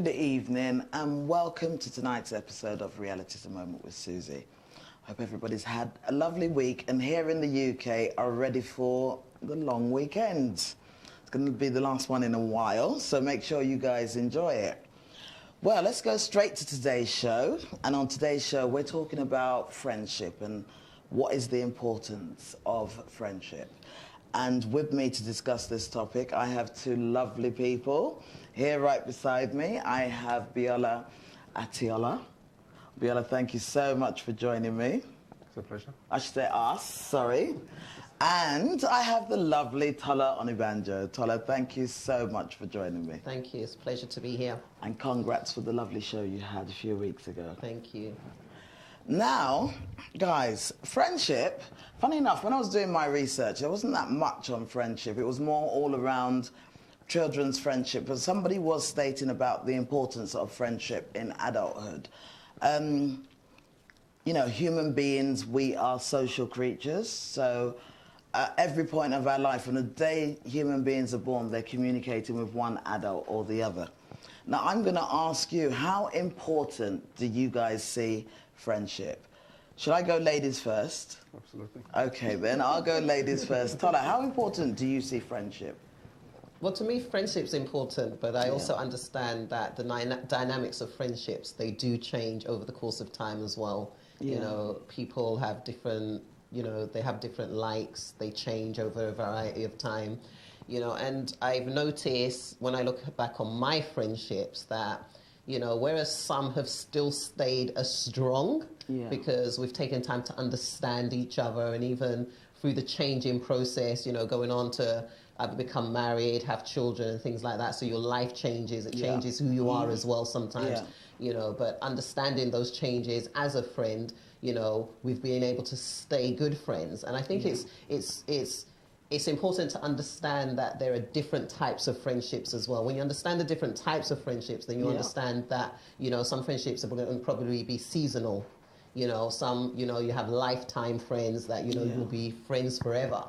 good evening and welcome to tonight's episode of Reality's a Moment with Susie. Hope everybody's had a lovely week and here in the UK are ready for the long weekend. It's going to be the last one in a while, so make sure you guys enjoy it. Well, let's go straight to today's show. And on today's show, we're talking about friendship and what is the importance of friendship. And with me to discuss this topic, I have two lovely people. Here right beside me, I have Biola Atiola. Biola, thank you so much for joining me. It's a pleasure. I should say us, sorry. And I have the lovely Tola Onibanjo. Tola, thank you so much for joining me. Thank you. It's a pleasure to be here. And congrats for the lovely show you had a few weeks ago. Thank you. Now, guys, friendship, funny enough, when I was doing my research, there wasn't that much on friendship. It was more all around children's friendship, but somebody was stating about the importance of friendship in adulthood. You know, human beings, we are social creatures, so at every point of our life, from the day human beings are born, they're communicating with one adult or the other. Now, I'm going to ask you, how important do you guys see friendship? Should I go ladies first? Absolutely. Okay, then I'll go ladies first. Tola, how important do you see friendship? Well, to me, friendship's important, but I also understand that the dynamics of friendships, they do change over the course of time as well. Yeah. You know, people have different, you know, they have different likes, they change over a variety of time, you know, and I've noticed when I look back on my friendships that, you know, whereas some have still stayed as strong because we've taken time to understand each other, and even through the changing process, you know, going on to become married, have children and things like that. So your life changes, it changes who you are as well sometimes, you know, but understanding those changes as a friend, you know, we've been able to stay good friends. And I think it's important to understand that there are different types of friendships as well. When you understand the different types of friendships, then you understand that, you know, some friendships are going to probably be seasonal. You know, some, you know, you have lifetime friends that, you know, you'll be friends forever.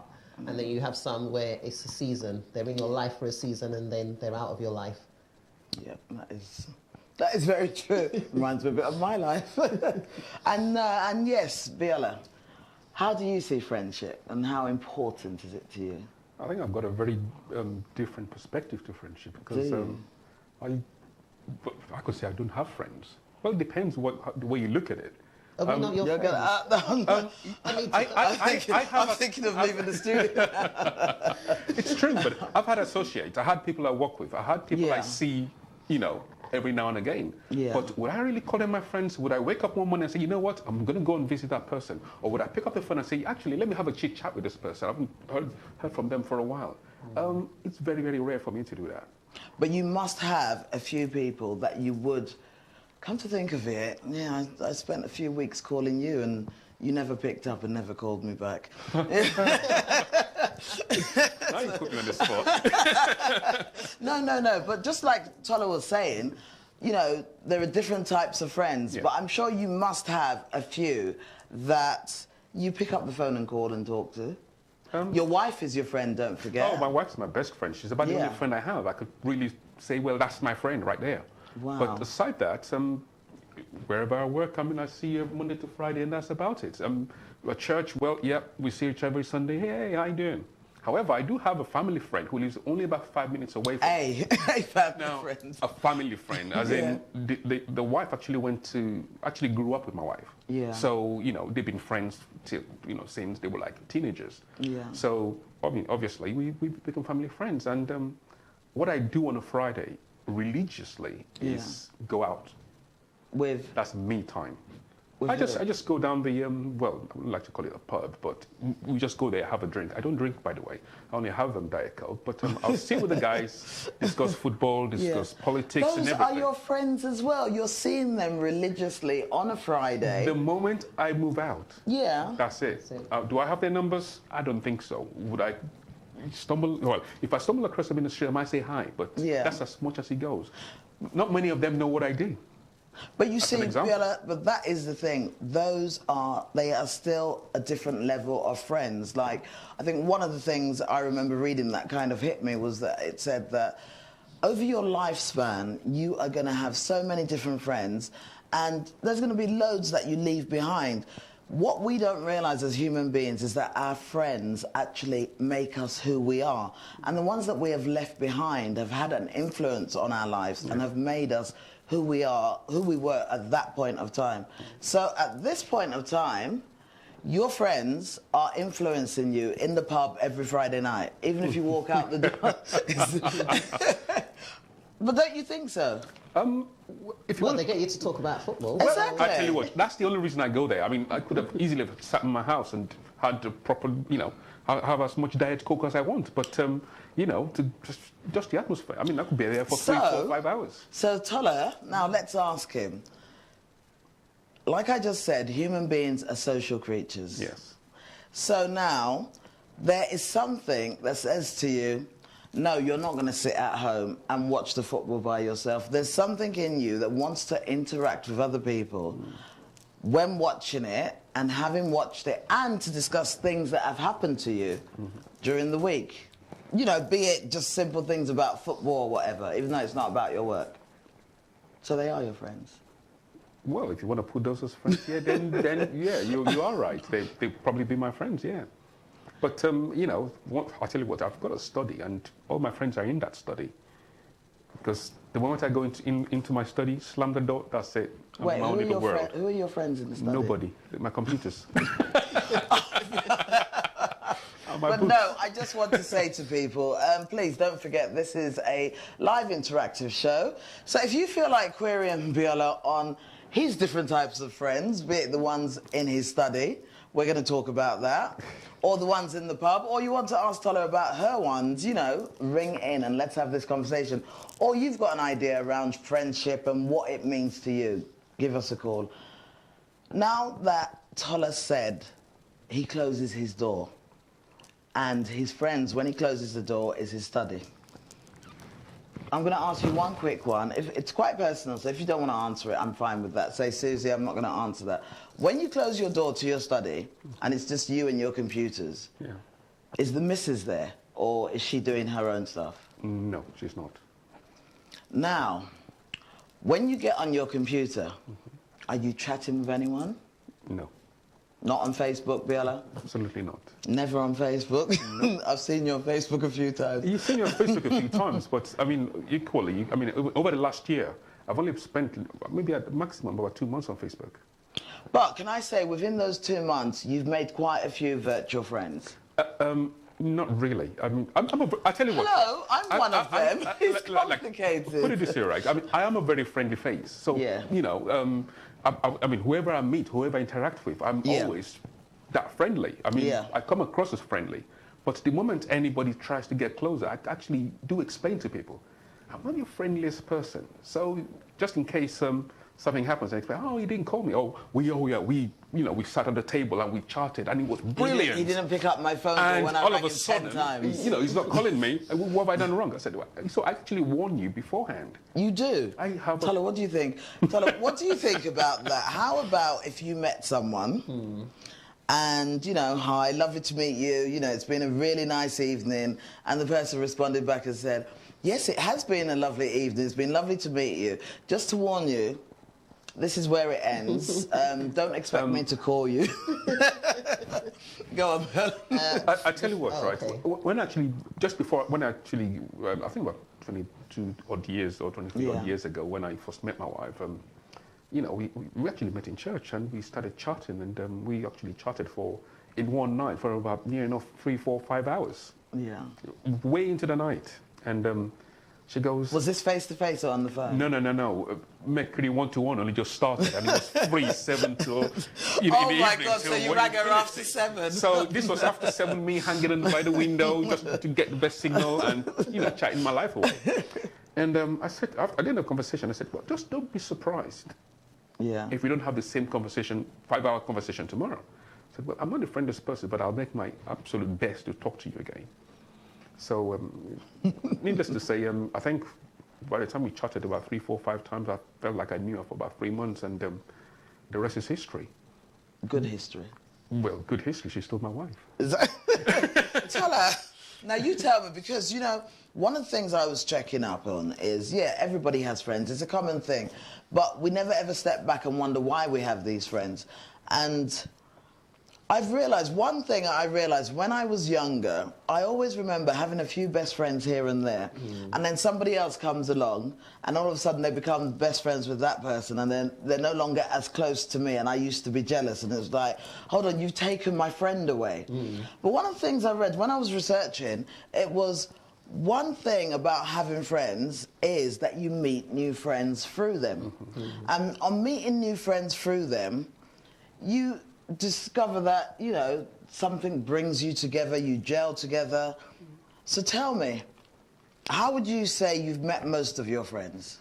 And then you have some where it's a season. They're in your life for a season and then they're out of your life. Yeah, that is very true. Reminds me a bit of my life. and yes, Biola, how do you see friendship and how important is it to you? I think I've got a very different perspective to friendship because I could say I don't have friends. Well, it depends the way you look at it. Are we not your friends? I'm thinking of leaving the studio. It's true, but I've had associates. I had people I work with. I had people I see, you know, every now and again. Yeah. But would I really call them my friends? Would I wake up one morning and say, you know what, I'm going to go and visit that person? Or would I pick up the phone and say, actually, let me have a chit chat with this person? I haven't heard from them for a while. It's very, very rare for me to do that. But you must have a few people that you would... Come to think of it, I spent a few weeks calling you and you never picked up and never called me back. Now you put me on the spot. No, but just like Tola was saying, you know, there are different types of friends, but I'm sure you must have a few that you pick up the phone and call and talk to. Your wife is your friend, don't forget. Oh, my wife's my best friend. She's about the only friend I have. I could really say, well, that's my friend right there. Wow. But aside that, wherever I work, I mean, I see you Monday to Friday, and that's about it. A church, well, we see each other every Sunday. Hey, how you doing? However, I do have a family friend who lives only about 5 minutes away from me. A family friend, as in the wife actually grew up with my wife. Yeah. So, you know, they've been friends till, you know, since they were like teenagers. Yeah. So, I mean, obviously, we become family friends. And what I do on a Friday religiously is go out. That's me time. I just go down the well, I would like to call it a pub, but we just go there, have a drink. I don't drink, by the way. I only have Diet Coke, but I'll sit with the guys, discuss football, discuss politics and everything. Those are your friends as well. You're seeing them religiously on a Friday. The moment I move out, that's it. Do I have their numbers? I don't think so. Would I stumble? Well, if I stumble across them in the street, I might say hi, but that's as much as it goes. Not many of them know what I do. But you see, Biola, but that is the thing. They are still a different level of friends. Like, I think one of the things I remember reading that kind of hit me was that it said that over your lifespan, you are going to have so many different friends, and there's going to be loads that you leave behind. What we don't realize as human beings is that our friends actually make us who we are. And the ones that we have left behind have had an influence on our lives and have made us who we are, who we were at that point of time. So at this point of time, your friends are influencing you in the pub every Friday night, even if you walk out the door. But don't you think so? If you Well, they get you to talk about football. Exactly. I tell you what, that's the only reason I go there. I mean, I could have easily sat in my house and had the proper, have as much Diet Coke as I want. But, to just the atmosphere. I mean, I could be there for 3, 4, 5 hours. So, Tola, now let's ask him. Like I just said, human beings are social creatures. Yes. So now, there is something that says to you, no, you're not going to sit at home and watch the football by yourself. There's something in you that wants to interact with other people when watching it and having watched it, and to discuss things that have happened to you during the week. Be it just simple things about football or whatever, even though it's not about your work. So they are your friends. Well, if you want to put those as friends, yeah, then yeah, you are right. They probably be my friends, yeah. But, I'll tell you what, I've got a study, and all my friends are in that study. Because the moment I go into my study, slam the door, that's it. I'm Wait, my own little world. who are your friends in the study? Nobody. My computers. But no, I just want to say to people, please don't forget, this is a live interactive show. So if you feel like querying Biola on his different types of friends, be it the ones in his study, we're going to talk about that, or the ones in the pub, or you want to ask Tola about her ones, ring in and let's have this conversation. Or you've got an idea around friendship and what it means to you, give us a call. Now that Tola said he closes his door, and his friends, when he closes the door, is his study. I'm going to ask you one quick one. It's quite personal, so if you don't want to answer it, I'm fine with that. Say, Susie, I'm not going to answer that. When you close your door to your study, and it's just you and your computers, is the missus there, or is she doing her own stuff? No, she's not. Now, when you get on your computer, are you chatting with anyone? No. Not on Facebook, Biola? Absolutely not. Never on Facebook? No. I've seen you on Facebook a few times. You've seen me on Facebook a few times, but I mean, equally, over the last year, I've only spent maybe at the maximum about 2 months on Facebook. But can I say, within those 2 months, you've made quite a few virtual friends? Not really. I tell you what. Hello, I'm one of them. It's complicated. Put it this way, right? I am a very friendly face. So, yeah. Whoever I meet, whoever I interact with, I'm always that friendly. I come across as friendly. But the moment anybody tries to get closer, I actually do explain to people, I'm not your friendliest person. So just in case something happens, I explain, oh, he didn't call me. Oh, we sat at the table and we chatted, and it was brilliant. He didn't pick up my phone and when I rang him 10 times. He's not calling me. What have I done wrong? I said, well, so I actually warn you beforehand. You do? I have. Tola, what do you think? Tola, what do you think about that? How about if you met someone and, hi, lovely to meet you, it's been a really nice evening, and the person responded back and said, yes, it has been a lovely evening, it's been lovely to meet you. Just to warn you, this is where it ends. Don't expect me to call you. Go on, I tell you what, right? Okay. When I think about 22 odd years or 23 odd years ago, when I first met my wife, we actually met in church and we started chatting, and we actually chatted in one night for about near enough 3, 4, 5 hours. Yeah. Way into the night. And she goes... Was this face-to-face or on the phone? No. Mercury 1-to-1 only just started, and it was 3, 7 to... Oh my God, so you rang her after 7. So this was after 7, me hanging by the window just to get the best signal and, chatting my life away. And I said, at the end of the conversation, I said, well, just don't be surprised if we don't have the same conversation, 5-hour conversation tomorrow. I said, well, I'm not the friendliest person, but I'll make my absolute best to talk to you again. So, needless to say, I think by the time we chatted about 3, 4, 5 times, I felt like I knew her for about 3 months, and the rest is history. Good history. Well, good history. She's still my wife. Is that... Now, you tell me, because, you know, one of the things I was checking up on is, yeah, everybody has friends. It's a common thing. But we never ever step back and wonder why we have these friends. And I've realised, one thing I realised when I was younger, I always remember having a few best friends here and there, and then somebody else comes along, and all of a sudden they become best friends with that person, and then they're no longer as close to me, and I used to be jealous, and it was like, hold on, you've taken my friend away. But one of the things I read when I was researching, it was one thing about having friends is that you meet new friends through them. And on meeting new friends through them, you discover that, you know, something brings you together, you gel together. So tell me, how would you say you've met most of your friends?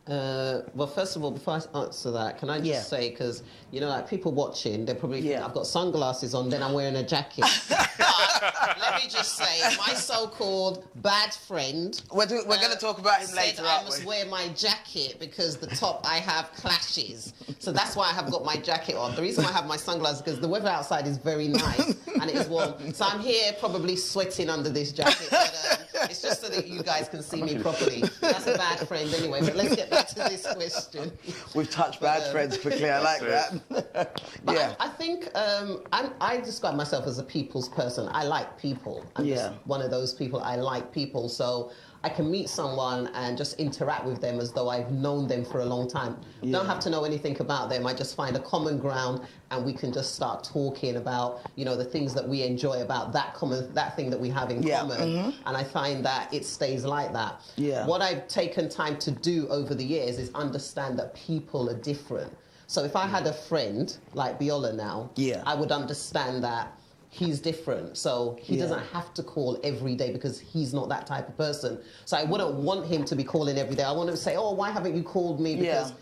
Well, first of all, before I answer that, can I just say, because, you know, like people watching, they probably think I've got sunglasses on, then I'm wearing a jacket. But let me just say, my so-called bad friend... We're going to talk about him later, I must wear my jacket because the top I have clashes. So that's why I have got my jacket on. The reason why I have my sunglasses is because the weather outside is very nice and it is warm. So I'm here probably sweating under this jacket. But, it's just so that you guys can see me properly. That's a bad friend anyway, but let's get back to this question. We've touched bad friends quickly, I like that. I think I describe myself as a people's person. I like people. I'm just one of those people. I like people. So I can meet someone and just interact with them as though I've known them for a long time. Don't have to know anything about them. I just find a common ground and we can just start talking about, you know, the things that we enjoy about that thing that we have in common. And I find that it stays like that. What I've taken time to do over the years is understand that people are different. So if I had a friend like Biola now, I would understand that he's different, so he doesn't have to call every day because he's not that type of person. So I wouldn't want him to be calling every day. I want to say, oh, why haven't you called me? Because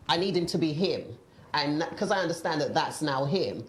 I need him to be him. And because I understand that that's now him,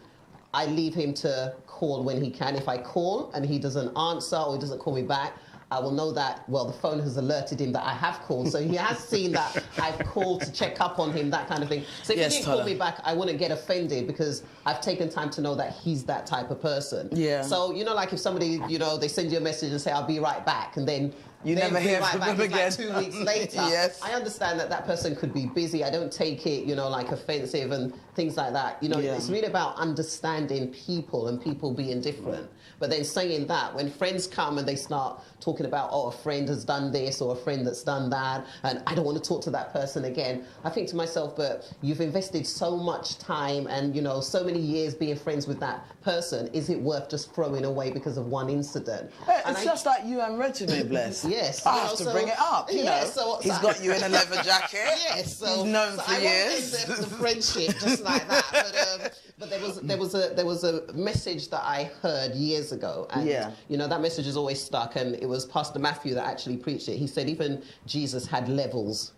I leave him to call when he can. If I call and he doesn't answer or he doesn't call me back, I will know that, well, the phone has alerted him that I have called. So he has seen that I've called to check up on him, that kind of thing. So if he didn't call me back, I wouldn't get offended because I've taken time to know that he's that type of person. So, you know, like if somebody, you know, they send you a message and say, I'll be right back, and then you never hear from them again. Like 2 weeks later. I understand that that person could be busy. I don't take it, you know, like offensive and things like that. You know, it's really about understanding people and people being different. But then saying that, when friends come and they start talking about, oh, a friend has done this or a friend that's done that, and I don't want to talk to that person again, I think to myself, but you've invested so much time and, you know, so many years being friends with that person. Is it worth just throwing away because of one incident? It's just like you and Reggie, bless. I have to bring it up. You know, so he's got you in a leather jacket. He's known for years. I won't the friendship just like that. But there was a message that I heard years ago, and you know that message has always stuck. And it was Pastor Matthew that actually preached it. He said even Jesus had levels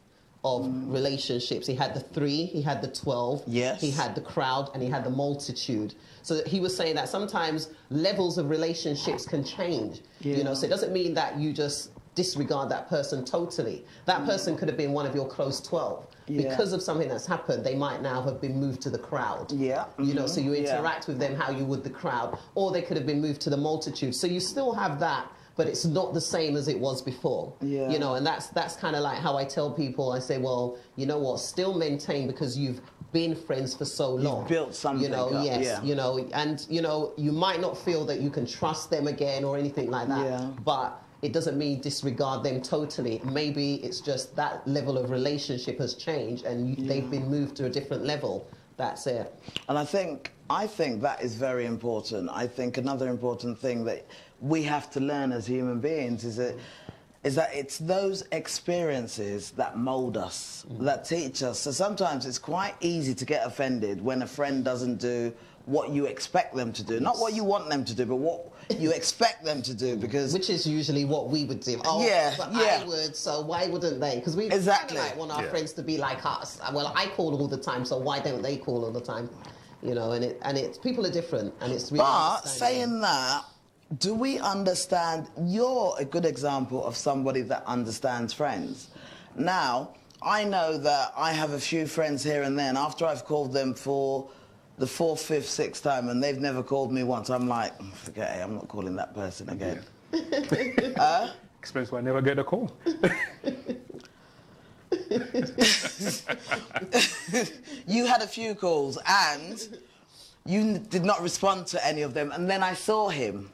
of relationships. He had the 3, he had the 12, he had the crowd, and he had the multitude. So he was saying that sometimes levels of relationships can change. You know, so it doesn't mean that you just disregard that person totally. That person could have been one of your close 12. Because of something that's happened, they might now have been moved to the crowd. You know, so you interact with them how you would the crowd, or they could have been moved to the multitude. So you still have that, but it's not the same as it was before. You know, and that's kind of like how I tell people. I say, well, you know what, still maintain, because you've been friends for so long. You've built something, you know, you know, and, you know, you might not feel that you can trust them again or anything like that, but it doesn't mean disregard them totally. Maybe it's just that level of relationship has changed and they've been moved to a different level. That's it. And I think that is very important. I think another important thing that we have to learn as human beings is that it's those experiences that mold us, that teach us. So sometimes it's quite easy to get offended when a friend doesn't do what you expect them to do. Not what you want them to do, but what you expect them to do, because... Which is usually what we would do. Oh, but I would, so why wouldn't they? Because we kind of like want our friends to be like us. Well, I call all the time, so why don't they call all the time? You know, and it's people are different, and it's really... But saying that, do we understand... You're a good example of somebody that understands friends. Now, I know that I have a few friends here and there, and after I've called them for the 4th, 5th, 6th time, and they've never called me once, I'm like, forget it, I'm not calling that person again. Explains why I never get a call. You had a few calls and you did not respond to any of them. And then I saw him.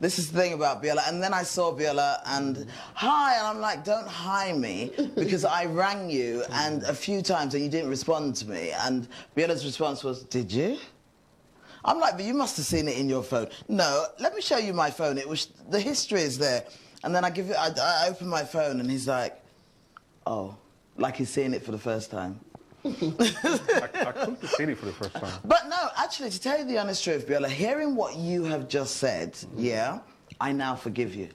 This is the thing about Biola. And then I saw Biola and hi, and I'm like, don't hi me, because I rang you and a few times and you didn't respond to me. And Biola's response was, did you? I'm like, but you must have seen it in your phone. No, let me show you my phone. It was, the history is there. And then I open my phone and he's like, oh, like he's seeing it for the first time. I couldn't have seen it for the first time. But no, actually, to tell you the honest truth, Biola, hearing what you have just said, yeah, I now forgive you.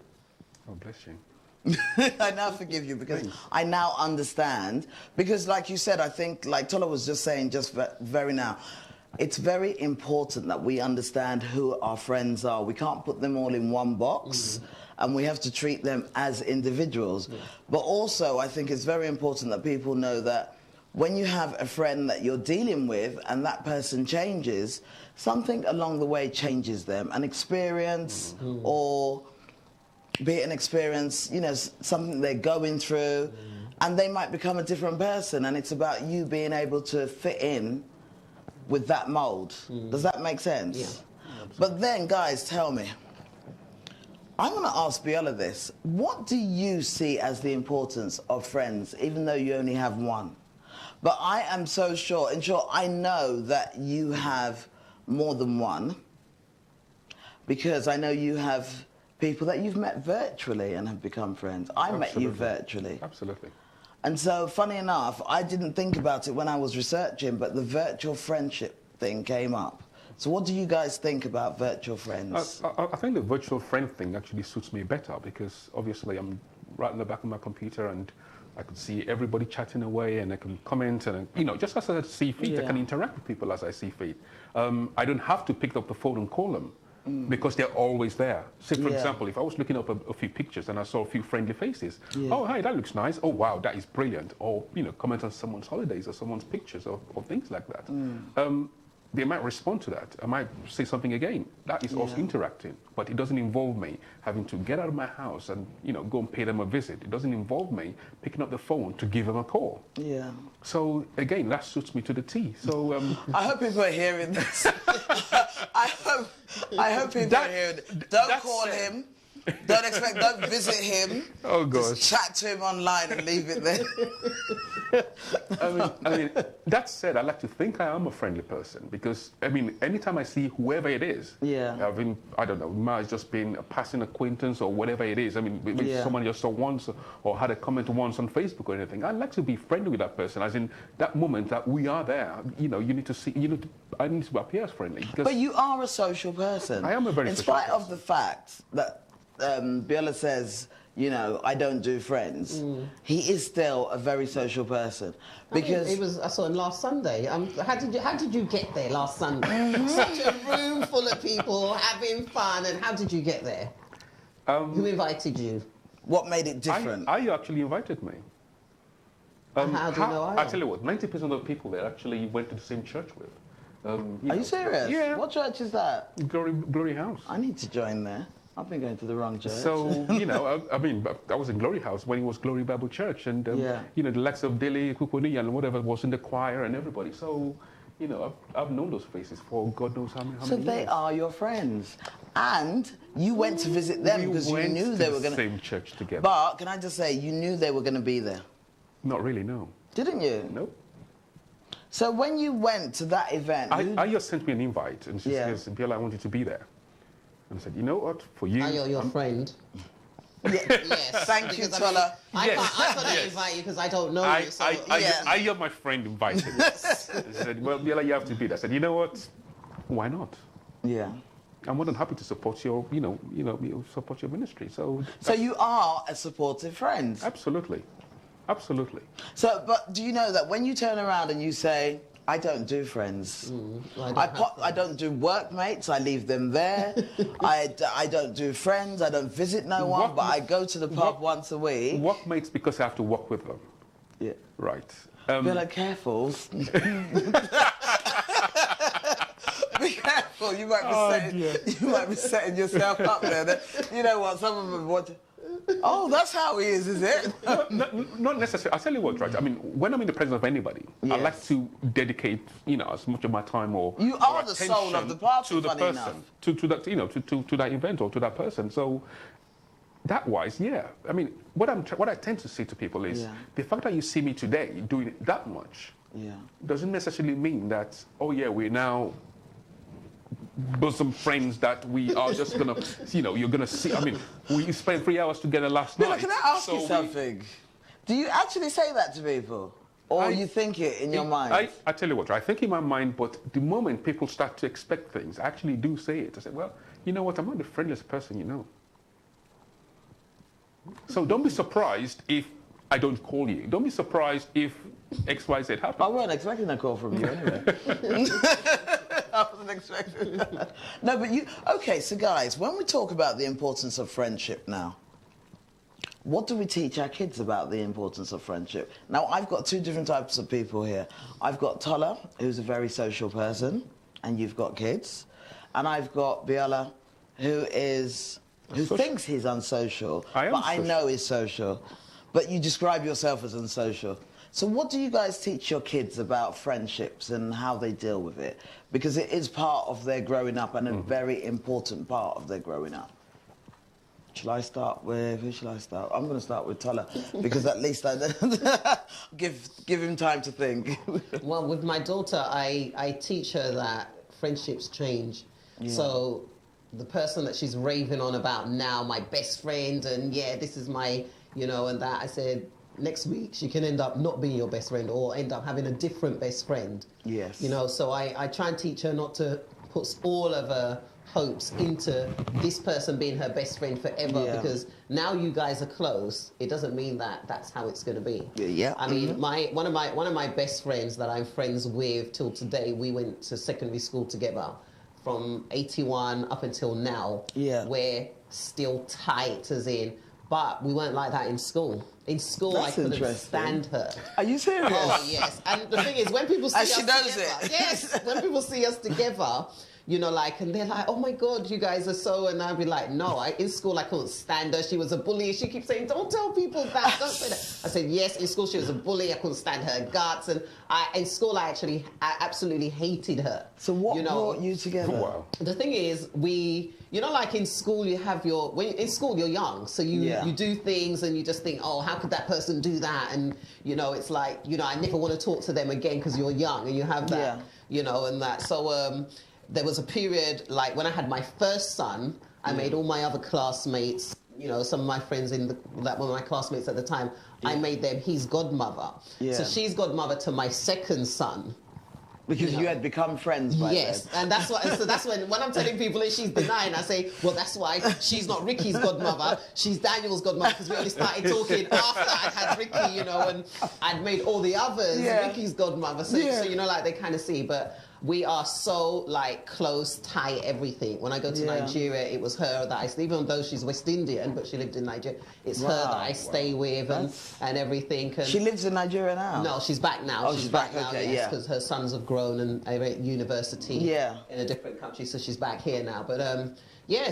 Oh, bless you. I now forgive you because I now understand. Because like you said, I think, like Tola was just saying just very now, it's very important that we understand who our friends are. We can't put them all in one box. And we have to treat them as individuals. But also, I think it's very important that people know that when you have a friend that you're dealing with and that person changes, something along the way changes them. An experience or be it an experience, you know, something they're going through, and they might become a different person. And it's about you being able to fit in with that mold. Does that make sense? Yeah. But then, guys, tell me, I want to ask Biola this. What do you see as the importance of friends, even though you only have one? But I am so sure, and sure, I know that you have more than one, because I know you have people that you've met virtually and have become friends. I met you virtually. Absolutely. And so, funny enough, I didn't think about it when I was researching, but the virtual friendship thing came up. So what do you guys think about virtual friends? I think the virtual friend thing actually suits me better because obviously I'm right in the back of my computer and I can see everybody chatting away and I can comment and, you know, just as I see fit, I can interact with people as I see fit. I don't have to pick up the phone and call them because they're always there. Say, for example, if I was looking up a few pictures and I saw a few friendly faces, oh, hi, that looks nice. Oh, wow, that is brilliant. Or, you know, comment on someone's holidays or someone's pictures or things like that. They might respond to that. I might say something again. That is also interacting, but it doesn't involve me having to get out of my house and, you know, go and pay them a visit. It doesn't involve me picking up the phone to give them a call. Yeah. So again, that suits me to the T. So I hope people are hearing this. I hope people are hearing it. Don't call him. Don't visit him. Oh, gosh. Just chat to him online and leave it there. I mean, that said, I like to think I am a friendly person because, I mean, anytime I see whoever it is, I don't know, it might just been a passing acquaintance or whatever it is. I mean, maybe someone just saw once or had a comment once on Facebook or anything. I like to be friendly with that person, as in that moment that we are there. You know, I need to appear as friendly. But you are a social person. I am a very social person. In spite of the fact that Biola says, you know, I don't do friends. He is still a very social person because I saw him last Sunday. How did you get there last Sunday? Such a room full of people having fun, and how did you get there? Who invited you? What made it different? I actually invited me. How do you know I? I tell you what, 90% of the people there actually went to the same church with. Are you serious? Yeah. What church is that? Glory House. I need to join there. I've been going to the wrong church. So, you know, I mean, I was in Glory House when it was Glory Bible Church. And, you know, the likes of Dele, Kukuni and whatever was in the choir and everybody. So, you know, I've known those faces for God knows how many years. So they are your friends. And you went to visit them because you knew they were going to... same church together. But, can I just say, you knew they were going to be there? Not really, no. Didn't you? Nope. So when you went to that event... I just sent me an invite and she says, Biola, I want you to be there. And I said, you know what, for you... Are your friend? Yes. Thank you, Tola. I can't invite you because I don't know you. So, I hear my friend invited me. I said, well, Biola, you have to be there. I said, you know what, why not? Yeah. I'm more than happy to support your, support your ministry. So you are a supportive friend? Absolutely. Absolutely. So, but do you know that when you turn around and you say, I don't do friends. I don't do workmates. I leave them there. I don't do friends. I don't visit no one, but I go to the pub once a week. Workmates because I have to work with them. Yeah. Right. Be like, careful. Be careful. careful. You might be setting yourself up there. You know what? Some of them want. Oh, that's how he is it? Not necessarily. I'll tell you what, right? I mean, when I'm in the presence of anybody, I Yes. like to dedicate, as much of my time or You are the soul of the party, to the funny person, enough. to that, to that event or to that person. So that wise, yeah. I mean, what I tend to say to people is Yeah. the fact that you see me today doing it that much Yeah. doesn't necessarily mean that, oh yeah, we're now bosom friends that we are just gonna, you're gonna see. I mean, we spent 3 hours together last But night. can I ask so you something? Do you actually say that to people? Or you think it in your mind? I tell you what, I think in my mind, but the moment people start to expect things, I actually do say it. I say, well, you know what, I'm not the friendliest person you know. So don't be surprised if I don't call you. Don't be surprised if X, Y, Z happens. I wasn't expecting a call from you anyway. I wasn't expecting that. No, but okay, so guys, when we talk about the importance of friendship now, what do we teach our kids about the importance of friendship? Now, I've got two different types of people here. I've got Tola, who's a very social person, and you've got kids. And I've got Biola, who thinks he's unsocial, I am but I social. know he's social. But you describe yourself as unsocial. So what do you guys teach your kids about friendships and how they deal with it? Because it is part of their growing up and a very important part of their growing up. Who shall I start with? I'm going to start with Tola because at least I give him time to think. Well, with my daughter, I teach her that friendships change. Yeah. So the person that she's raving on about now, my best friend, and yeah, this is my, and that, I said, next week she can end up not being your best friend or end up having a different best friend. Yes. So I try and teach her not to put all of her hopes into this person being her best friend forever, Yeah. because now you guys are close, it doesn't mean that that's how it's going to be. Yeah. I mean, one of my best friends that I'm friends with till today, we went to secondary school together from 81 up until now. Yeah. We're still tight, as in, but we weren't like that in school. In school, That's I couldn't interesting. stand her. Are you serious? Oh, yes. And the thing is, when people see And she us knows together, it. yes, when people see us together, and they're like, oh my God, you guys are so, and I'll be like, no, in school I couldn't stand her. She was a bully. She keeps saying, don't tell people that, don't say that. I said, yes, in school she was a bully. I couldn't stand her guts. And in school I absolutely hated her. So what brought you together? Oh, wow. The thing is, like in school, you have in school you're young, so you do things and you just think, oh, how could that person do that? And, it's like, I never want to talk to them again because you're young and you have that, and that. So there was a period, like when I had my first son, I made all my other classmates, some of my friends that were my classmates at the time, I made them his godmother. Yeah. So she's godmother to my second son. Because you had become friends by Yes, then. and that's when I'm telling people that she's denying, I say, well, that's why she's not Ricky's godmother, she's Daniel's godmother, because we only started talking after I'd had Ricky, and I'd made all the others Ricky's godmother. So, like they kind of see, but we are so close, tight, everything. When I go to Nigeria, it was her that even though she's West Indian, but she lived in Nigeria, it's her that I stay with and everything. And She lives in Nigeria now? no, she's back now. Oh, she's back, now, okay, yes, because her sons have grown and are at university in a different country, so she's back here now. But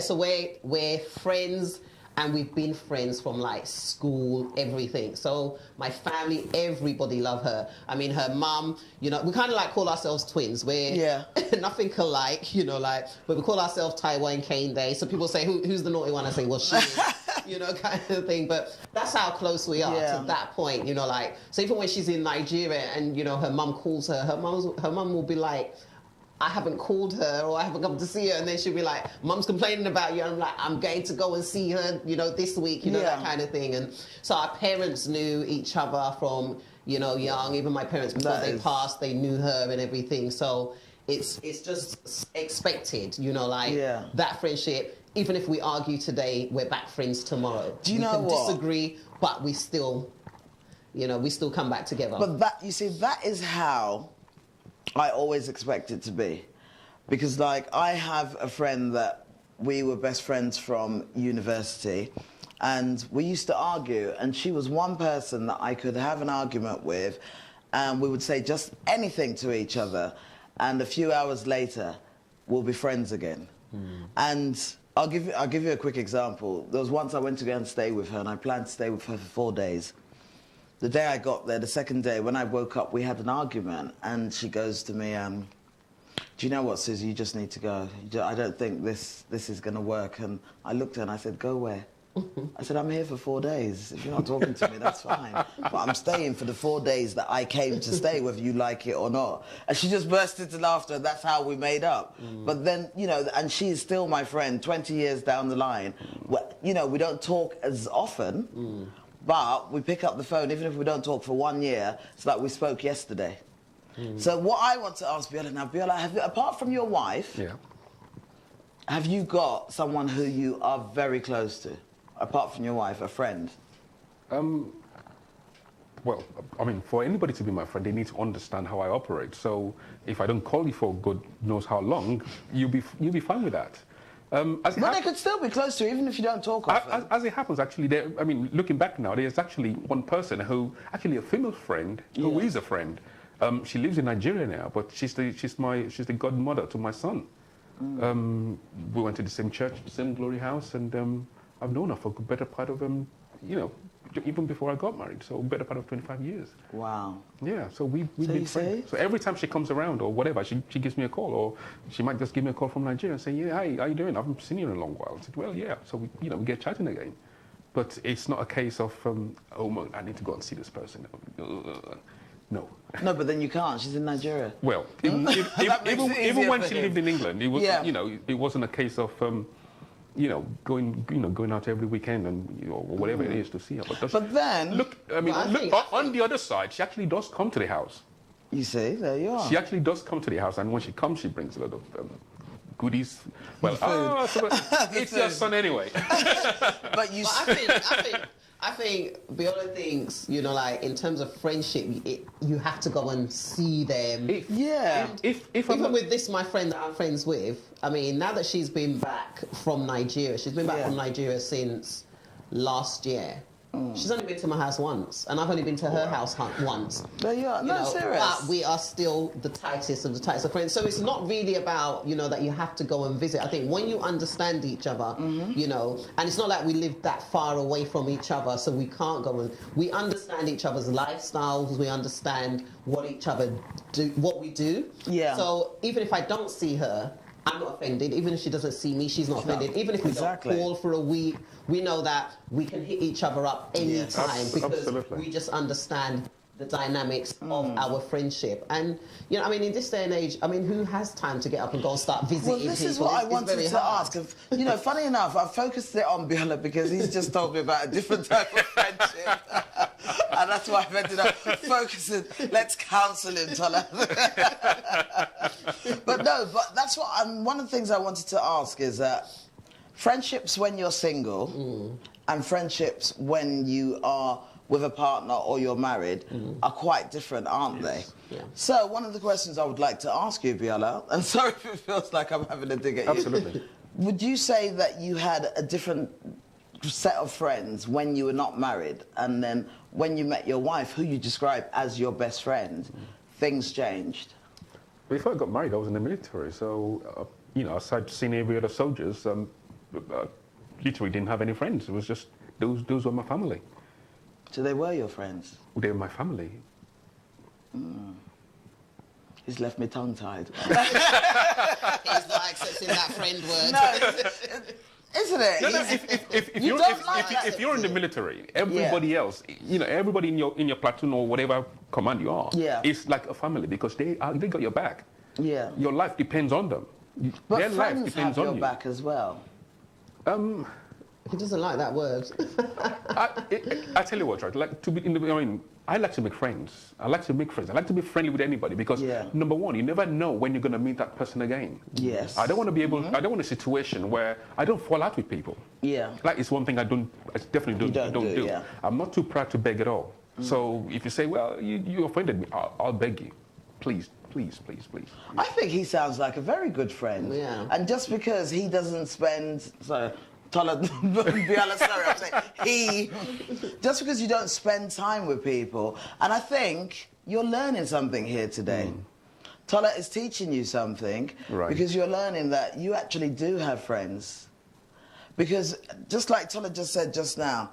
so we're friends, and we've been friends from school, everything. So my family, everybody love her. I mean, her mum, we kind of call ourselves twins. We're nothing alike, but we call ourselves Taiwan and Kane Day. So people say, who's the naughty one? I say, well, she is, kind of thing. But that's how close we are to that point, so even when she's in Nigeria and, her mum calls her, her mum will be like, I haven't called her or I haven't come to see her, and then she'll be like, Mum's complaining about you, and I'm like, I'm going to go and see her, this week, that kind of thing. And so our parents knew each other from, young. Even my parents, before they passed, they knew her and everything. So it's just expected, that friendship. Even if we argue today, we're back friends tomorrow. Do you know what? We can disagree, but we still, we still come back together. But that is how I always expect it to be. Because I have a friend that we were best friends from university, and we used to argue, and she was one person that I could have an argument with, and we would say just anything to each other, and a few hours later we'll be friends again. And I'll give you a quick example. There was once I went to go and stay with her, and I planned to stay with her for 4 days. The day I got there, the second day, when I woke up, we had an argument, and she goes to me, do you know what, Susie, you just need to go. I don't think this is going to work. And I looked at her and I said, go where? I said, I'm here for 4 days. If you're not talking to me, that's fine. But I'm staying for the 4 days that I came to stay, whether you like it or not. And she just burst into laughter. That's how we made up. But then, you know, and she's still my friend 20 years down the line. You know, we don't talk as often, but we pick up the phone, even if we don't talk for 1 year. It's like we spoke yesterday. So what I want to ask Biola now, Biola, apart from your wife, have you got someone who you are very close to? Apart from your wife, a friend? Well, I mean, for anybody to be my friend, they need to understand how I operate. So if I don't call you for God knows how long, you'll be fine with that. But they could still be close to you, even if you don't talk often. As it happens, actually, I mean, looking back now, there's actually one person who, actually a female friend, who is a friend. She lives in Nigeria now, but she's the godmother to my son. We went to the same church, the same glory house, and I've known her for a better part of, you know, even before I got married, so a better part of 25 years. Wow. Yeah, so we've been friends. So every time she comes around or whatever, she gives me a call, or she might just give me a call from Nigeria and say, yeah, hi, how you doing? I haven't seen you in a long while. I said, well, yeah. So we get chatting again. But it's not a case of, oh, I need to go and see this person. No. No, but then you can't. She's in Nigeria. Well, even when she lived in England, it was, you know, it wasn't a case of, you know, going out every weekend and, you know, whatever it is to see her. But then, look, I mean, on the other side, she actually does come to the house. You see, there you are. She actually does come to the house, and when she comes, she brings a lot of goodies. Well, it's your son anyway. But you. I think Biola thinks, you know, like in terms of friendship, you have to go and see them. Even with this, my friend that I'm friends with, I mean, now that she's been back from Nigeria, she's been back from Nigeria since last year. She's only been to my house once, and I've only been to her house once. There you are. No, serious. But we are still the tightest of the tightest of friends. So it's not really about, you know, that you have to go and visit. I think when you understand each other, you know, and it's not like we live that far away from each other, so we can't go and... We understand each other's lifestyles. We understand what each other do, what we do. Yeah. So even if I don't see her, I'm not offended. Even if she doesn't see me, she's not offended. Even if we don't call for a week, we know that we can hit each other up anytime because we just understand the dynamics of our friendship. And, you know, I mean, in this day and age, I mean, who has time to get up and go and start visiting people? Well, this is what I wanted to ask. You know, funny enough, I focused it on Biola because he's just told me about a different type of friendship. And that's why I've ended up focusing. Let's counsel him, Tola. But that's what one of the things I wanted to ask is that friendships when you're single and friendships when you are with a partner or you're married are quite different, aren't they? Yeah. So one of the questions I would like to ask you, Biola, and sorry if it feels like I'm having a dig at you. Absolutely. Would you say that you had a different set of friends when you were not married, and then when you met your wife, who you describe as your best friend, things changed? Before I got married, I was in the military, so you know, aside seeing every other soldiers, literally didn't have any friends. It was just those were my family. So they were your friends? They were my family. He's left me tongue-tied. He's not accepting that friend word. No, isn't it? No, if you're in the military, everybody else, you know, everybody in your platoon or whatever command you are, is like a family because they got your back. Yeah. Your life depends on them. But their friends life depends have on your back as well. He doesn't like that word. I tell you what, right? Like to be in the, I mean, I like to make friends. I like to make friends. I like to be friendly with anybody because number one, you never know when you're going to meet that person again. Yes. I don't want to be able. I don't want a situation where I don't fall out with people. Yeah. Like it's one thing I definitely don't do. Yeah. I'm not too proud to beg at all. So if you say, well, you offended me, I'll beg you, please. Please. I think he sounds like a very good friend. Yeah. And just because he doesn't spend... just because you don't spend time with people, and I think you're learning something here today. Tola is teaching you something Right. because you're learning that you actually do have friends. Because just like Tola just said just now,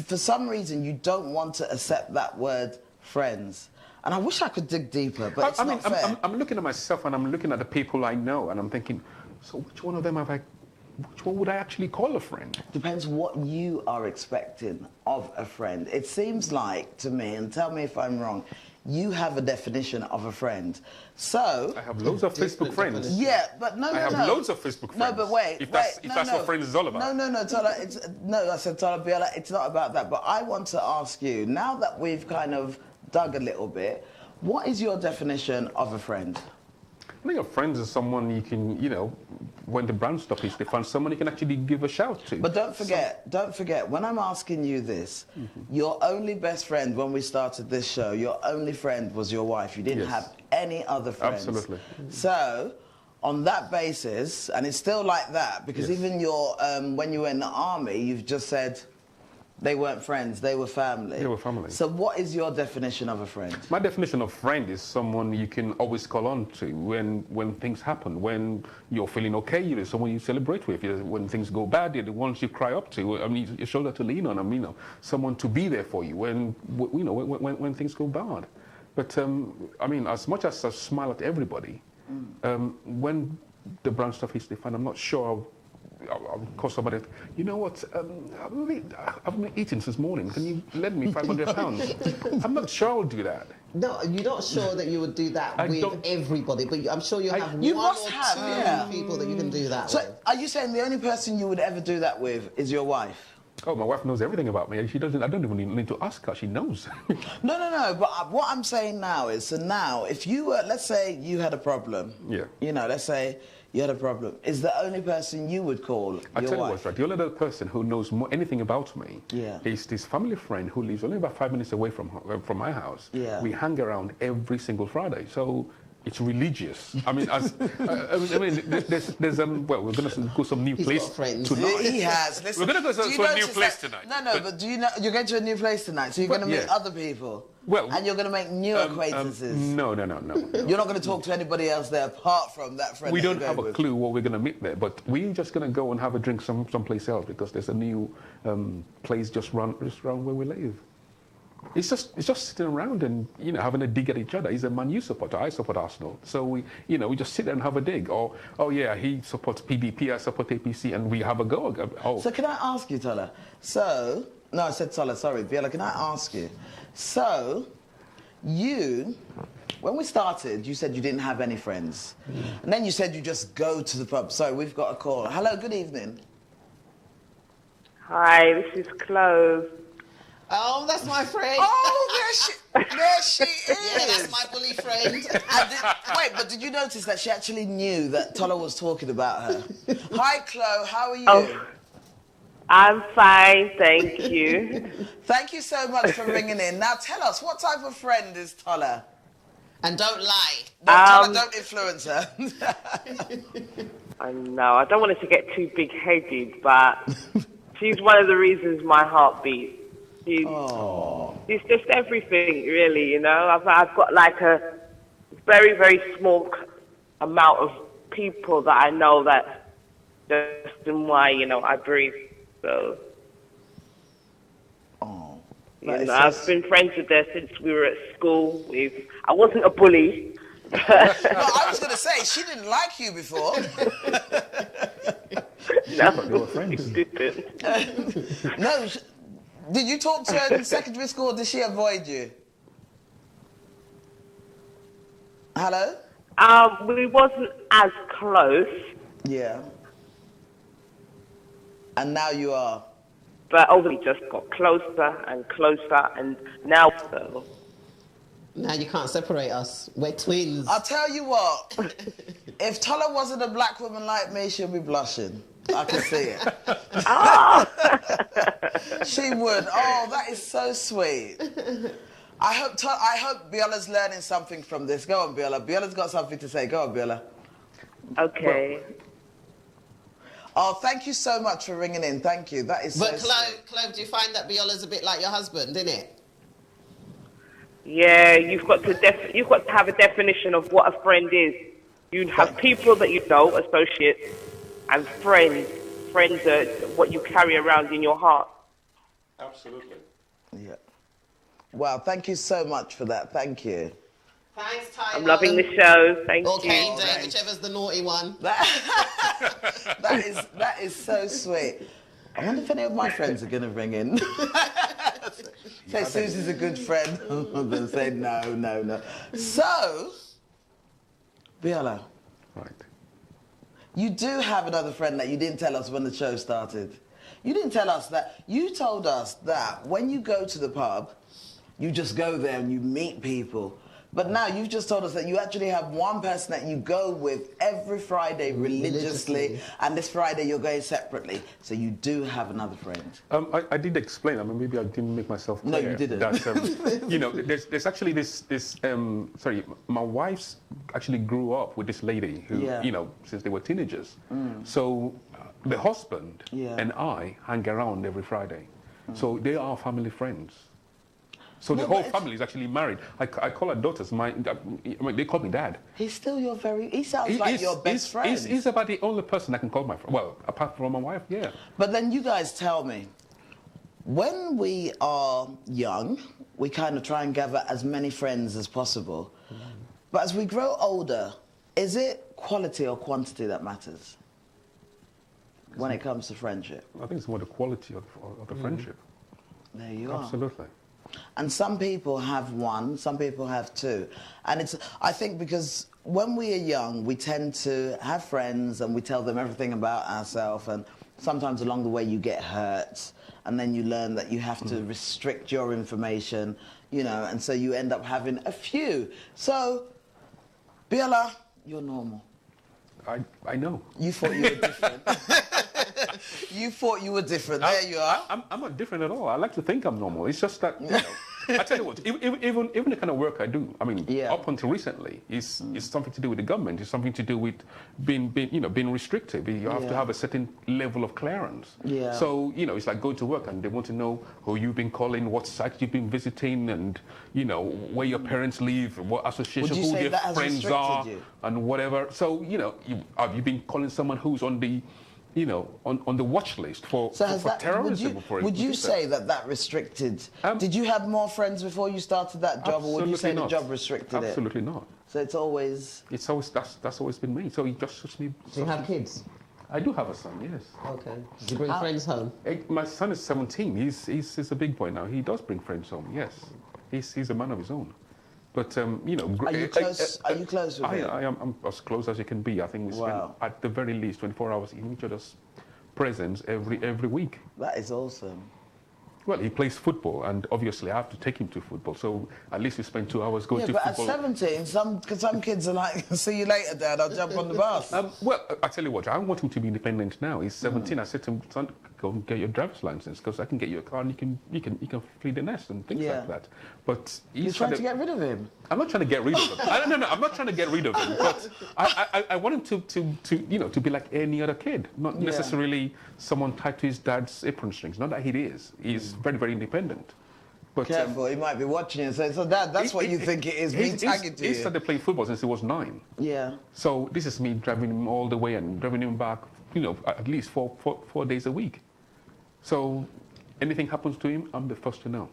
for some reason you don't want to accept that word friends. And I wish I could dig deeper, but it's not fair. I'm looking at myself and I'm looking at the people I know and I'm thinking, so which one of them which one would I actually call a friend? Depends what you are expecting of a friend. It seems like to me, and tell me if I'm wrong, you have a definition of a friend. So I have loads of Facebook friends. yeah, but no. I have loads of Facebook friends. No, but wait. If that's what friends is all about. No, Tola. I said Tola Biola. It's not about that. But I want to ask you now that we've kind of dug a little bit. What is your definition of a friend? I think a friend is someone you can, when the brand stuff is defined, someone you can actually give a shout to. But don't forget, when I'm asking you this, your only best friend when we started this show, your only friend was your wife. You didn't have any other friends. Absolutely. So, on that basis, and it's still like that, because even when you were in the army, you've just said they weren't friends, they were family. They were family. So what is your definition of a friend? My definition of friend is someone you can always call on to when things happen, when you're feeling okay, someone you celebrate with. When things go bad, they're the ones you cry up to. I mean, your shoulder to lean on. Someone to be there for you when things go bad. But as much as I smile at everybody, when the brand stuff hits the fan, I'm not sure. I'll call somebody, you know what, I've been eating since morning. Can you lend me 500 pounds? I'm not sure I'll do that. No, you're not sure that you would do that with everybody, but I'm sure you have You one must or have, two people that you can do that So with. are you saying the only person you would ever do that with is your wife? Oh, my wife knows everything about me. She doesn't. I don't even need to ask her. She knows. No. But what I'm saying now is, so now, if you were, let's say you had a problem. Yeah. Let's say you had a problem. Is the only person you would call I your tell you wife? what's right. The only other person who knows anything about me is this family friend who lives only about 5 minutes away from my house. Yeah. We hang around every single Friday. So it's religious. I mean, there's we're going to go some new place friends. tonight. He has. Listen, We're going to go do you to a new notice place that- tonight. No, but do you know you're going to a new place tonight? So you're going to meet yeah. other people. Well, and you're going to make new acquaintances. No. You're not going to talk to anybody else there apart from that friend. We that don't you're have going a with. clue what we're going to meet there, but we're just going to go and have a drink someplace else because there's a new place just around where we live. It's just sitting around and having a dig at each other. He's a Man U supporter. I support Arsenal, so we just sit there and have a dig. Or he supports PDP, I support APC, and we have a go. So can I ask you, Tola? No, I said Tola. Sorry, Biola. Can I ask you? So, when we started, you said you didn't have any friends, and then you said you just go to the pub. Sorry, we've got a call. Hello, good evening. Hi, this is Chloe. Oh, that's my friend. Oh, there she is. Yeah, that's my bully friend. Wait, but did you notice that she actually knew that Tola was talking about her? Hi, Chloe. How are you? Oh, I'm fine, thank you. Thank you so much for ringing in. Now, tell us, what type of friend is Tola? And don't lie. Tola, don't influence her. I know, I don't want it to get too big-headed, but she's one of the reasons my heart beats. She's just everything, really, I've got like a very, very small amount of people that I know that just in why, I breathe. So, I've been friends with her since we were at school. I wasn't a bully. No, I was going to say, she didn't like you before. No, she didn't. No, did you talk to her in secondary school, or did she avoid you? Hello? We wasn't as close. Yeah. And now you are? But we just got closer and closer, and now so. Now you can't separate us. We're twins. I'll tell you what, if Tola wasn't a black woman like me, she'll be blushing. I can see it. She would. Oh, that is so sweet. I hope Biola's learning something from this. Go on, Biola. Biola's got something to say. Go on, Biola. Okay. Oh, thank you so much for ringing in. Thank you. That is so But sweet. Chloe, do you find that Biola's a bit like your husband, isn't it? Yeah, you've got to have a definition of what a friend is. You have people that you know, associates, and friends. Friends are what you carry around in your heart. Absolutely. Yeah. Wow, thank you so much for that. Thank you. Thanks, Tyler. I'm loving the show. Thank Or you. Kane Day, whichever's the naughty one. That is so sweet. I wonder if any of my friends are going to ring in. Say Susie's a good friend. I'm going to say no. So, Biola, Right. you do have another friend that you didn't tell us when the show started. You didn't tell us that. You told us that when you go to the pub, you just go there and you meet people. But now you've just told us that you actually have one person that you go with every Friday religiously, and this Friday you're going separately. So you do have another friend. I did explain. I mean, maybe I didn't make myself clear. No, you didn't. That, you know, there's actually this. Sorry, my wife's actually grew up with this lady who, Yeah. you know, since they were teenagers. So the husband and I hang around every Friday. So they are family friends. So the whole family is actually married. I call her daughters. I mean, they call me dad. He sounds like your best friend. He's about the only person I can call my friend. Well, apart from my wife, yeah. But then you guys tell me, when we are young, we kind of try and gather as many friends as possible. But as we grow older, is it quality or quantity that matters when it comes to friendship? I think it's more the quality of the friendship. There you are. Absolutely. And some people have one, some people have two. And I think because when we are young, we tend to have friends and we tell them everything about ourselves, and sometimes along the way you get hurt, and then you learn that you have to restrict your information, you know, and so you end up having a few. So, Biola, you're normal. I know. You thought you were different. You thought you were different. There you are. I'm not different at all. I like to think I'm normal. It's just that, you know, I tell you what, even the kind of work I do, I mean, up until recently, is something to do with the government. It's something to do with being restrictive. You have to have a certain level of clearance. Yeah. So, you know, it's like going to work and they want to know who you've been calling, what sites you've been visiting, and, you know, where your parents live, what association, who their friends are, and whatever. So, you know, have you been calling someone who's on the, you know, on the watch list for terrorism? Would you say that restricted? Did you have more friends before you started that job, or would you say the job restricted it? Absolutely not. So it's always that's always been me. So it just suits me. Do you have kids? I do have a son. Yes. Okay. Do you bring friends home? My son is 17. He's a big boy now. He does bring friends home. Yes. He's a man of his own. But you know, are you close? Are you close with him? I'm as close as you can be. I think we spend at the very least 24 hours in each other's presence every week. That is awesome. Well, he plays football, and obviously I have to take him to football. So at least we spend 2 hours going to football. But at 17, some kids are like, "See you later, Dad. I'll jump on the bus." Well, I tell you what, I want him to be independent now. He's 17. I said to him, "Son, go and get your driver's license, because I can get you a car and you can flee the nest and things like that." But you're trying to get rid of him. I'm not trying to get rid of him. No, I'm not trying to get rid of him. But I want him to be like any other kid, not necessarily someone tied to his dad's apron strings. Not that he is. He's very, very independent. But careful, he might be watching you and saying, "So, Dad, that's what you think it is, me tagging to you." He started playing football since he was 9. Yeah. So this is me driving him all the way and driving him back, you know, at least four days a week. So anything happens to him, I'm the first to know.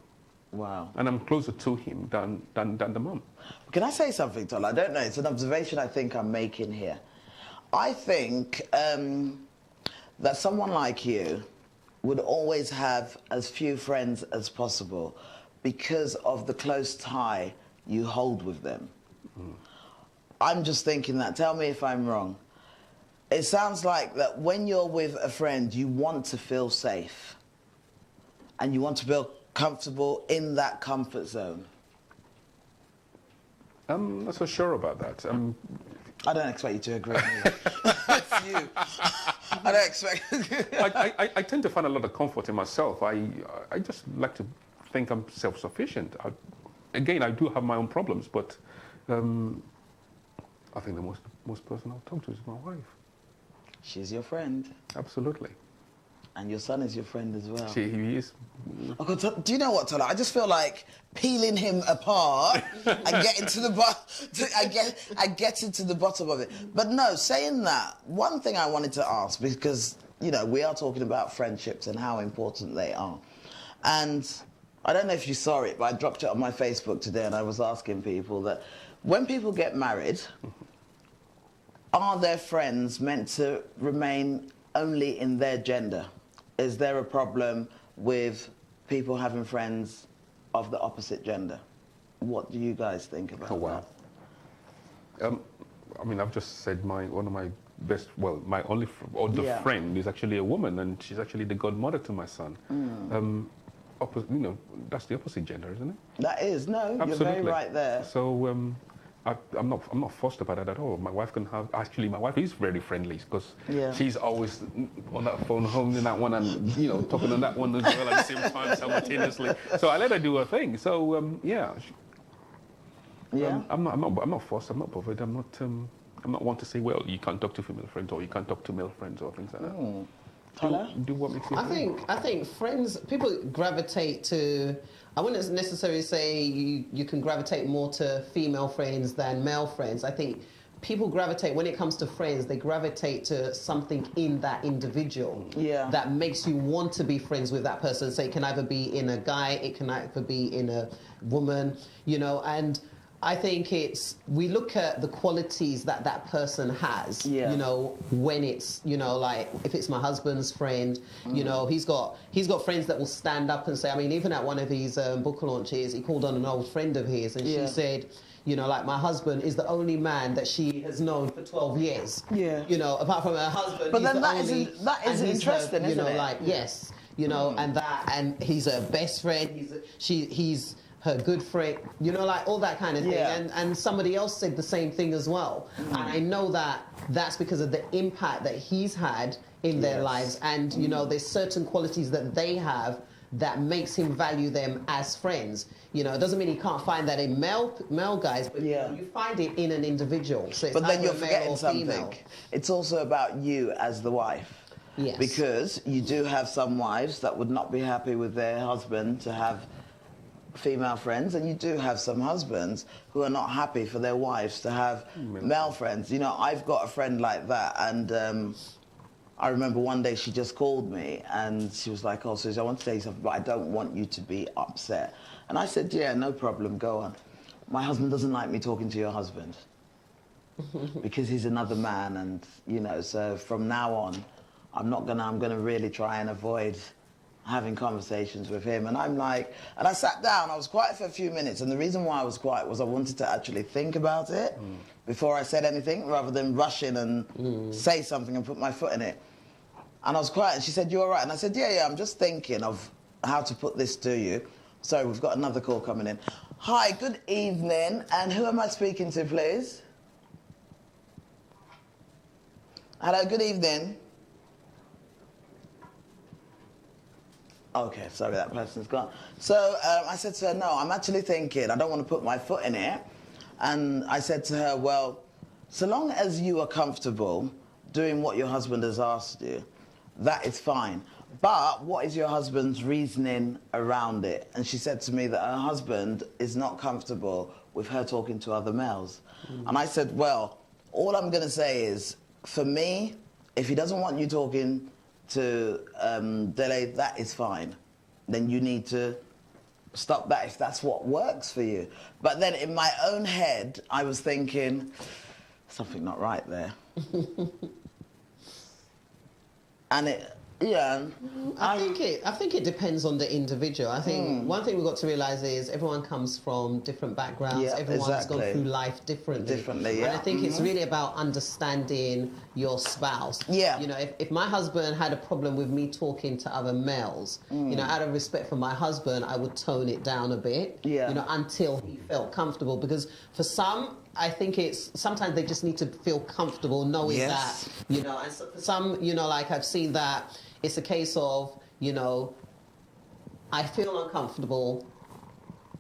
Wow. And I'm closer to him than the mum. Can I say something, Tola? I don't know. It's an observation I think I'm making here. I think that someone like you would always have as few friends as possible because of the close tie you hold with them. I'm just thinking that. Tell me if I'm wrong. It sounds like that when you're with a friend, you want to feel safe and you want to feel comfortable in that comfort zone. I'm not so sure about that. I don't expect you to agree with me. It's you. I don't expect... I tend to find a lot of comfort in myself. I just like to think I'm self-sufficient. Again, I do have my own problems, but I think the most person I'll talk to is my wife. She's your friend. Absolutely. And your son is your friend as well. He is. Oh, God, do you know what, Tola? I just feel like peeling him apart and getting to the getting to the bottom of it. But no, saying that, one thing I wanted to ask, because, you know, we are talking about friendships and how important they are. And I don't know if you saw it, but I dropped it on my Facebook today and I was asking people that when people get married, are their friends meant to remain only in their gender? Is there a problem with people having friends of the opposite gender? What do you guys think about that? I mean, I've just said one of my best, well, my only friend is actually a woman, and she's actually the godmother to my son. You know, that's the opposite gender, isn't it? That is, no, Absolutely. You're very right there. So I'm not fussed about that at all. My wife can have, actually my wife is very friendly because she's always on that phone, holding that one and, you know, talking on that one as well at the same time simultaneously. So I let her do her thing. So I'm not fussed. I'm not bothered. I'm not one to say, well, you can't talk to female friends or you can't talk to male friends or things like that. Do what makes you happy. I think friends, people gravitate to, I wouldn't necessarily say you can gravitate more to female friends than male friends. I think people gravitate, when it comes to friends, they gravitate to something in that individual that makes you want to be friends with that person. So it can either be in a guy, it can either be in a woman, you know, and I think we look at the qualities that that person has, you know, when it's, you know, like if it's my husband's friend, you know, he's got friends that will stand up and say, I mean, even at one of these book launches, he called on an old friend of his and she said, you know, like my husband is the only man that she has known for 12 years. Yeah. You know, apart from her husband. But then that is interesting, you know, isn't it? like, yes, you know, and he's her best friend, he's her good friend, you know, like all that kind of thing. And somebody else said the same thing as well. And I know that's because of the impact that he's had in their lives. And, you know, there's certain qualities that they have that makes him value them as friends. You know, it doesn't mean he can't find that in male guys, but you know, you find it in an individual. So it's but then you're male forgetting or something. female. It's also about you as the wife. Yes. Because you do have some wives that would not be happy with their husband to have female friends, and you do have some husbands who are not happy for their wives to have male friends. You know, I've got a friend like that, and I remember one day she just called me and she was like, oh, Susie, I want to tell you something, but I don't want you to be upset. And I said, yeah, no problem, go on. My husband doesn't like me talking to your husband because he's another man, and, you know, so from now on, I'm gonna really try and avoid having conversations with him. And I'm like, and I sat down, I was quiet for a few minutes, and the reason why I was quiet was I wanted to actually think about it before I said anything, rather than rush in and say something and put my foot in it. And I was quiet, and she said, you all right? And I said, yeah, I'm just thinking of how to put this to you. Sorry, we've got another call coming in. Hi, good evening, and who am I speaking to, please? Hello, good evening. Okay, sorry, that person's gone. So I said to her, no, I'm actually thinking, I don't want to put my foot in it. And I said to her, well, so long as you are comfortable doing what your husband has asked you, that is fine. But what is your husband's reasoning around it? And she said to me that her husband is not comfortable with her talking to other males. And I said, well, all I'm going to say is, for me, if he doesn't want you talking to Dele, that is fine. Then you need to stop that if that's what works for you. But then in my own head, I was thinking, something not right there. And I think it depends on the individual. I think one thing we've got to realise is everyone comes from different backgrounds. Everyone's gone through life differently. And I think it's really about understanding your spouse. Yeah. You know, if my husband had a problem with me talking to other males, you know, out of respect for my husband, I would tone it down a bit. Yeah. You know, until he felt comfortable. Because for some, I think sometimes they just need to feel comfortable knowing that, you know, and so for some, you know, like I've seen that it's a case of, you know, I feel uncomfortable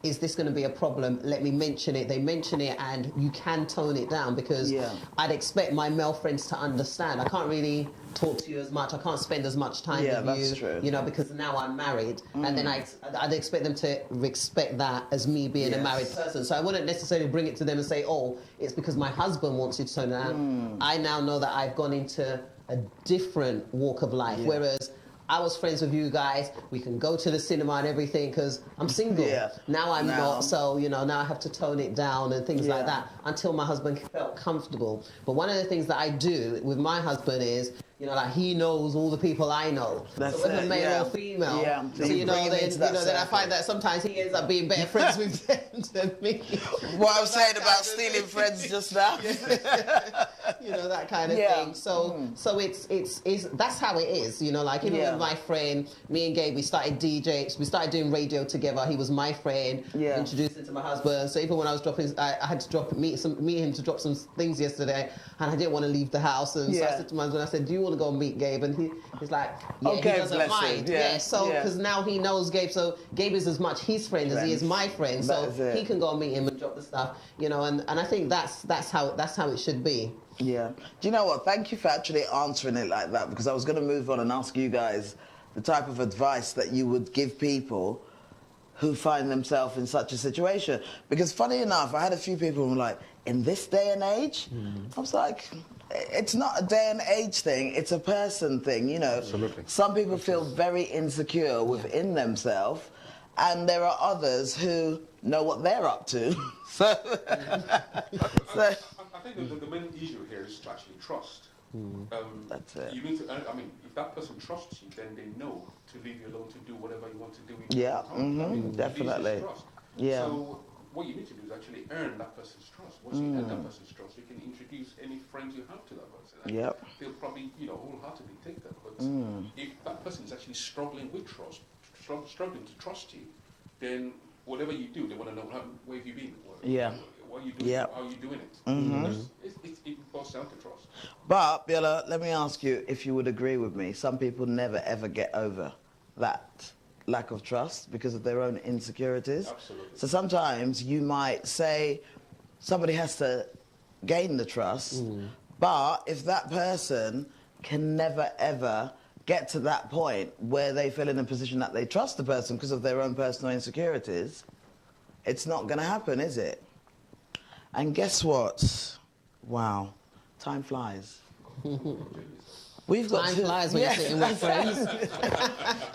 is this going to be a problem? Let me mention it. They mention it, and you can tone it down, because I'd expect my male friends to understand. I can't really talk to you as much. I can't spend as much time with you. True. You know, because now I'm married, and then I'd expect them to respect that as me being a married person. So I wouldn't necessarily bring it to them and say, oh, it's because my husband wants you to tone it down. I now know that I've gone into a different walk of life, whereas I was friends with you guys. We can go to the cinema and everything because I'm single. Now I'm not, so, you know, now I have to tone it down and things like that until my husband felt comfortable. But one of the things that I do with my husband is, you know, like, he knows all the people I know. That's so whether male or female. So you know, then I find that sometimes he ends up being better friends with them than me. What I was saying about stealing friends just now. You know, that kind of thing. So it's that's how it is, you know, like, even with my friend, me and Gabe, we started DJs, we started doing radio together. He was my friend, introduced him to my husband. So even when I was dropping, I had to meet him to drop some things yesterday, and I didn't want to leave the house. And so I said to my husband, I said, do you want to go and meet Gabe? And he's like, he doesn't mind. So because now he knows Gabe, so Gabe is as much his friend as he is my friend. So he can go and meet him and drop the stuff, you know. And I think that's how it should be. Yeah. Do you know what? Thank you for actually answering it like that, because I was going to move on and ask you guys the type of advice that you would give people who find themselves in such a situation. Because funny enough, I had a few people who were like, in this day and age? I was like, it's not a day and age thing, it's a person thing, you know. Absolutely. Some people feel very insecure within themselves, and there are others who know what they're up to. I think the main issue here is to actually trust. That's it. You need to, I mean, if that person trusts you, then they know to leave you alone to do whatever you want to do. Definitely. Trust. Yeah. So what you need to do is actually earn that person's trust. Once you earn that person's trust, you can introduce any friends you have to that person. And they'll probably, you know, wholeheartedly take that. But if that person is actually struggling with trust, struggling to trust you, then whatever you do, they want to know, where have you been? What are you doing? How are you doing it? It boils down to trust. But, Biola, let me ask you if you would agree with me. Some people never, ever get over that lack of trust because of their own insecurities. Absolutely. So sometimes you might say somebody has to gain the trust, but if that person can never, ever get to that point where they feel in a position that they trust the person because of their own personal insecurities, it's not going to happen, is it? And guess what? Wow, time flies. We've got time flies when you're sitting with friends.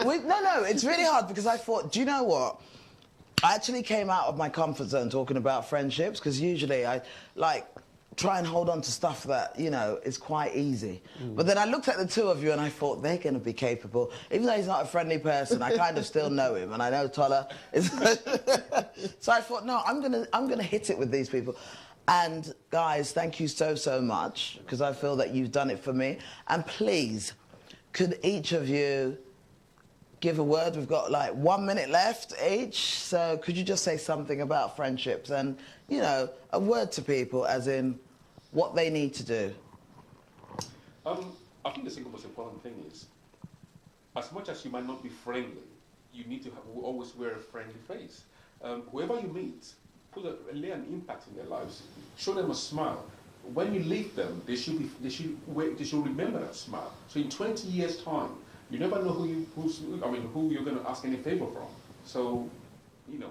No, it's really hard because I thought, do you know what? I actually came out of my comfort zone talking about friendships, because usually I try and hold on to stuff that, you know, is quite easy. But then I looked at the two of you and I thought, they're going to be capable. Even though he's not a friendly person, I kind of still know him, and I know Tola is... So I thought, no, I'm gonna hit it with these people. And guys, thank you so much, because I feel that you've done it for me. And please, could each of you give a word? We've got like 1 minute left each, so could you just say something about friendships and, you know, a word to people, as in what they need to do? I think the single most important thing is, as much as you might not be friendly, you need to always wear a friendly face. Whoever you meet, lay an impact in their lives. Show them a smile. When you leave them, they should remember that smile. So in 20 years' time, you never know who you're going to ask any favor from. So, you know,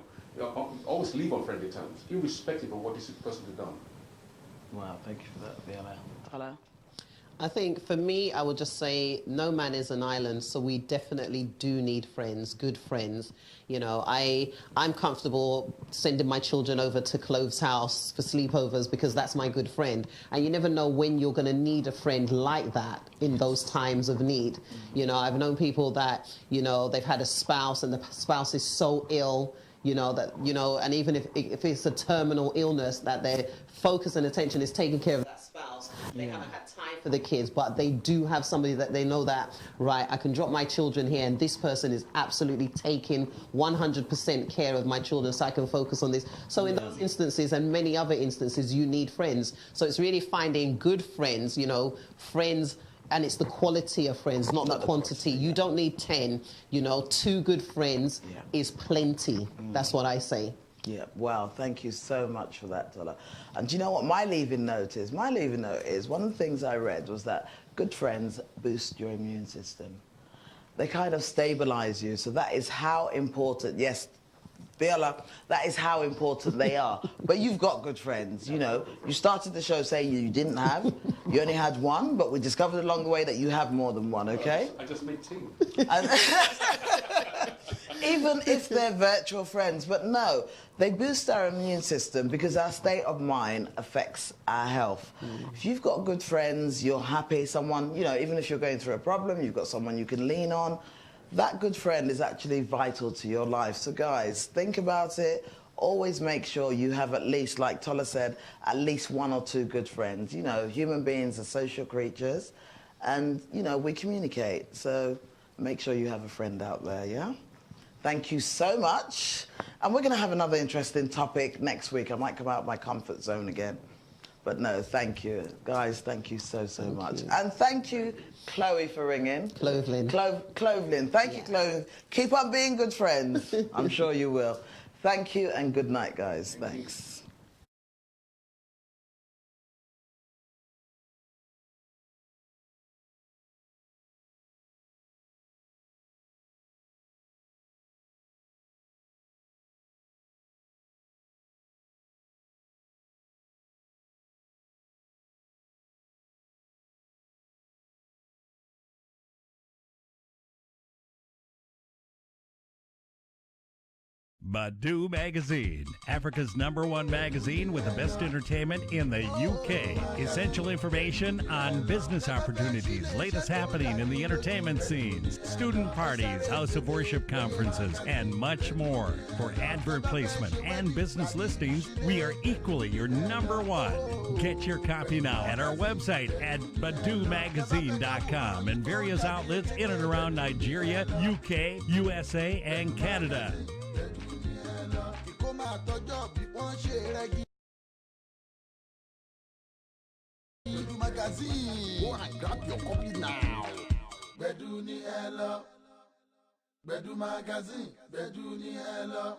always leave on friendly terms, irrespective of what this person has done. Wow, thank you for that, Biola. Tola? I think for me, I would just say no man is an island, so we definitely do need friends, good friends. You know, I'm comfortable sending my children over to Clove's house for sleepovers because that's my good friend. And you never know when you're going to need a friend like that in those times of need. You know, I've known people that, you know, they've had a spouse and the spouse is so ill, you know, that, you know, and even if it's a terminal illness, that their focus and attention is taking care of that spouse. They haven't had time for the kids, but they do have somebody that they know that, right, I can drop my children here and this person is absolutely taking 100% care of my children, so I can focus on this. So in those instances and many other instances, you need friends. So it's really finding good friends, you know, friends. And it's the quality of friends, not the quantity. You don't need 10, you know, 2 good friends is plenty. That's what I say. Yeah, wow, thank you so much for that, Tola. And do you know what my leaving note is? My leaving note is, one of the things I read was that good friends boost your immune system. They kind of stabilize you, so that is how important, yes, Biola, that is how important they are. But you've got good friends, you know. You started the show saying you didn't have, you only had one, but we discovered along the way that you have more than one, okay? I just made two. Even if they're virtual friends, but no, they boost our immune system because our state of mind affects our health. If you've got good friends, you're happy, someone, you know, even if you're going through a problem, you've got someone you can lean on, that good friend is actually vital to your life. So guys, think about it. Always make sure you have at least, like Tola said, at least one or two good friends. You know, human beings are social creatures and, you know, we communicate. So make sure you have a friend out there, yeah? Thank you so much. And we're going to have another interesting topic next week. I might come out of my comfort zone again. But no, thank you. Guys, thank you so much. And thank you, Chloe, for ringing. Clovelyn. Clovelyn. Thank you, Chloe. Keep on being good friends. I'm sure you will. Thank you and good night, guys. Thanks. Badu Magazine, Africa's #1 magazine with the best entertainment in the UK. Essential information on business opportunities, latest happening in the entertainment scenes, student parties, house of worship conferences, and much more. For advert placement and business listings, we are equally your #1. Get your copy now at our website at badumagazine.com and various outlets in and around Nigeria, UK, USA, and Canada. Magazine. Go and grab your copy now. Bedu ni hello. Bedu magazine. Bedu ni hello.